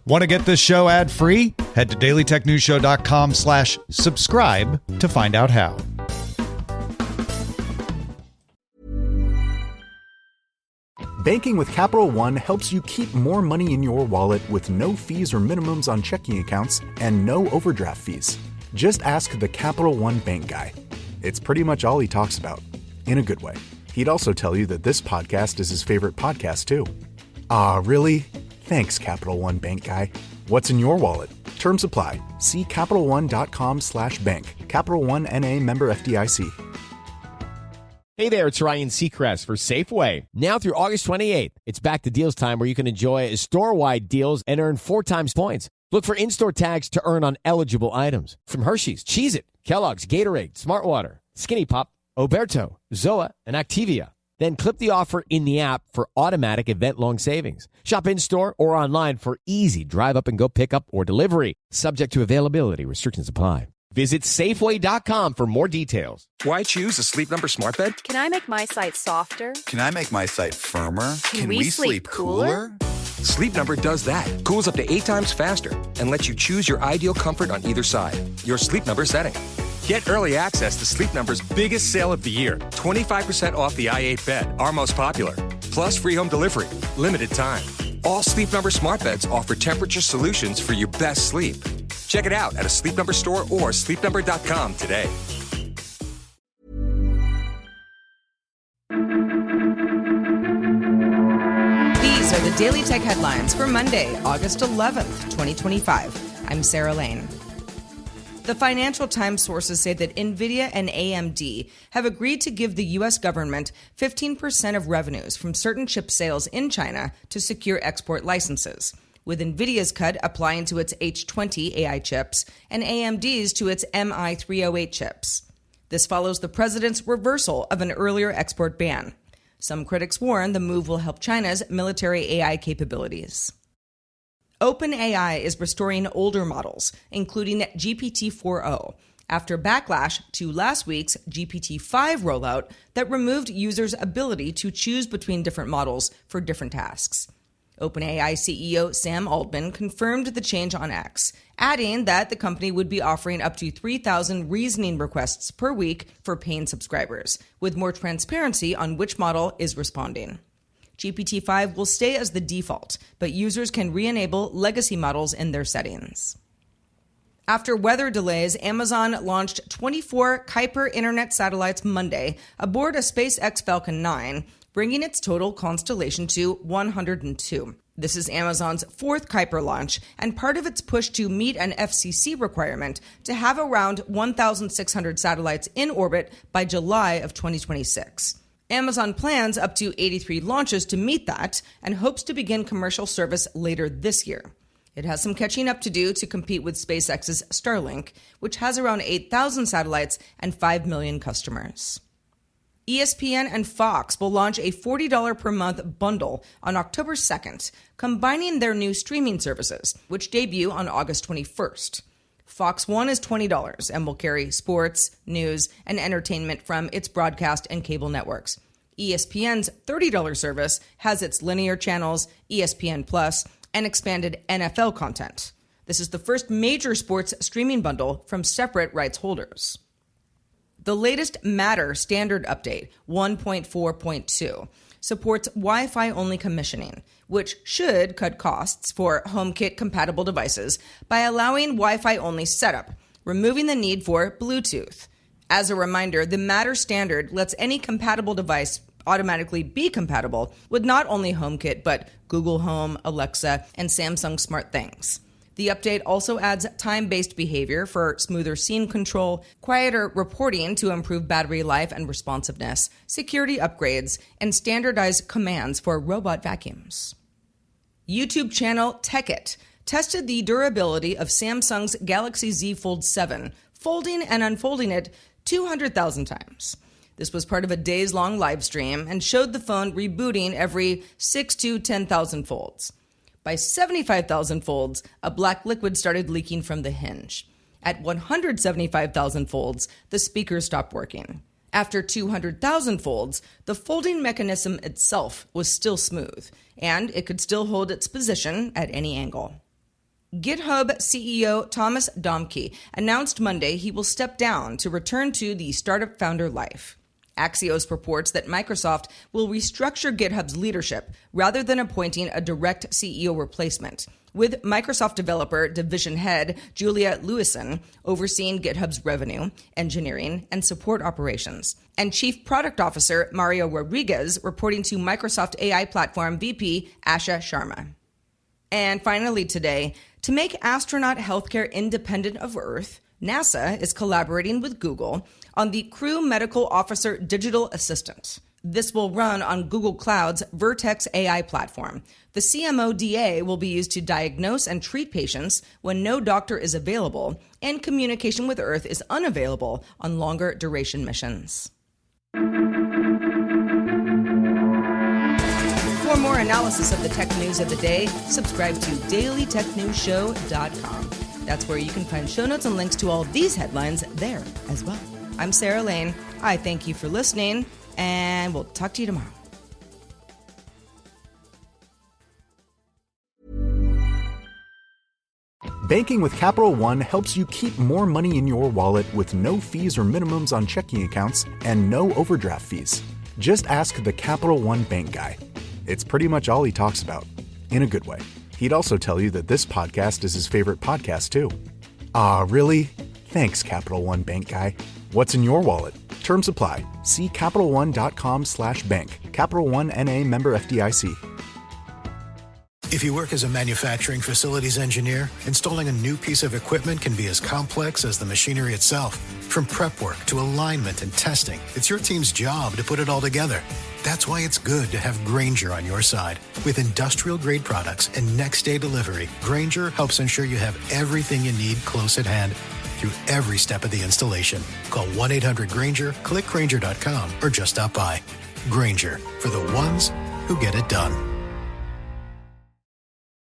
Want to get this show ad-free? Head to dailytechnewsshow.com/subscribe to find out how. Banking with Capital One helps you keep more money in your wallet with no fees or minimums on checking accounts and no overdraft fees. Just ask the Capital One bank guy. It's pretty much all he talks about, in a good way. He'd also tell you that this podcast is his favorite podcast, too. Ah, really? Thanks, Capital One bank guy. What's in your wallet? Terms apply. See CapitalOne.com/bank. Capital One N.A. member FDIC. Hey there, it's Ryan Seacrest for Safeway. Now through August 28th, it's back to deals time where you can enjoy store-wide deals and earn 4 times points. Look for in-store tags to earn on eligible items. From Hershey's, Cheez-It, Kellogg's, Gatorade, Smartwater, Skinny Pop, Oberto, Zoa, and Activia. Then clip the offer in the app for automatic event-long savings. Shop in-store or online for easy drive-up-and-go pickup or delivery. Subject to availability. Restrictions apply. Visit Safeway.com for more details. Why choose a Sleep Number smart bed? Can I make my site softer? Can I make my site firmer? Can we sleep cooler? Sleep Number does that. Cools up to 8 times faster and lets you choose your ideal comfort on either side. Your Sleep Number setting. Get early access to Sleep Number's biggest sale of the year. 25% off the i8 bed, our most popular. Plus free home delivery. Limited time. All Sleep Number smart beds offer temperature solutions for your best sleep. Check it out at a Sleep Number store or sleepnumber.com today. These are the Daily Tech headlines for Monday, August 11th, 2025. I'm Sarah Lane. The Financial Times sources say that Nvidia and AMD have agreed to give the U.S. government 15% of revenues from certain chip sales in China to secure export licenses, with Nvidia's cut applying to its H20 AI chips and AMD's to its MI308 chips. This follows the president's reversal of an earlier export ban. Some critics warn the move will help China's military AI capabilities. OpenAI is restoring older models, including GPT-4o, after backlash to last week's GPT-5 rollout that removed users' ability to choose between different models for different tasks. OpenAI CEO Sam Altman confirmed the change on X, adding that the company would be offering up to 3,000 reasoning requests per week for paying subscribers, with more transparency on which model is responding. GPT-5 will stay as the default, but users can re-enable legacy models in their settings. After weather delays, Amazon launched 24 Kuiper internet satellites Monday aboard a SpaceX Falcon 9, bringing its total constellation to 102. This is Amazon's 4th Kuiper launch and part of its push to meet an FCC requirement to have around 1,600 satellites in orbit by July of 2026. Amazon plans up to 83 launches to meet that and hopes to begin commercial service later this year. It has some catching up to do to compete with SpaceX's Starlink, which has around 8,000 satellites and 5 million customers. ESPN and Fox will launch a $40 per month bundle on October 2nd, combining their new streaming services, which debut on August 21st. Fox One is $20 and will carry sports, news, and entertainment from its broadcast and cable networks. ESPN's $30 service has its linear channels, ESPN Plus, and expanded NFL content. This is the first major sports streaming bundle from separate rights holders. The latest Matter standard update, 1.4.2, supports Wi-Fi only commissioning, which should cut costs for HomeKit-compatible devices by allowing Wi-Fi only setup, removing the need for Bluetooth. As a reminder, the Matter standard lets any compatible device automatically be compatible with not only HomeKit, but Google Home, Alexa, and Samsung SmartThings. The update also adds time-based behavior for smoother scene control, quieter reporting to improve battery life and responsiveness, security upgrades, and standardized commands for robot vacuums. YouTube channel TechIt tested the durability of Samsung's Galaxy Z Fold 7, folding and unfolding it 200,000 times. This was part of a days-long live stream and showed the phone rebooting every 6 to 10,000 folds. By 75,000 folds, a black liquid started leaking from the hinge. At 175,000 folds, the speaker stopped working. After 200,000 folds, the folding mechanism itself was still smooth, and it could still hold its position at any angle. GitHub CEO Thomas Dohmke announced Monday he will step down to return to the startup founder life. Axios reports that Microsoft will restructure GitHub's leadership rather than appointing a direct CEO replacement, with Microsoft developer division head Julia Lewison overseeing GitHub's revenue, engineering, and support operations, and Chief Product Officer Mario Rodriguez reporting to Microsoft AI Platform VP Asha Sharma. And finally today, to make astronaut healthcare independent of Earth, NASA is collaborating with Google on the Crew Medical Officer Digital Assistant. This will run on Google Cloud's Vertex AI platform. The CMODA will be used to diagnose and treat patients when no doctor is available and communication with Earth is unavailable on longer duration missions. For more analysis of the tech news of the day, subscribe to dailytechnewsshow.com. That's where you can find show notes and links to all of these headlines there as well. I'm Sarah Lane. I thank you for listening, and we'll talk to you tomorrow. Banking with Capital One helps you keep more money in your wallet with no fees or minimums on checking accounts and no overdraft fees. Just ask the Capital One bank guy. It's pretty much all he talks about, in a good way. He'd also tell you that this podcast is his favorite podcast, too. Ah, really? Thanks, Capital One bank guy. What's in your wallet? Terms apply. See CapitalOne.com/bank. Capital One N.A. member FDIC. If you work as a manufacturing facilities engineer, installing a new piece of equipment can be as complex as the machinery itself. From prep work to alignment and testing, it's your team's job to put it all together. That's why it's good to have Grainger on your side. With industrial-grade products and next-day delivery, Grainger helps ensure you have everything you need close at hand through every step of the installation. Call 1-800-GRAINGER, click Grainger.com, or just stop by. Grainger, for the ones who get it done.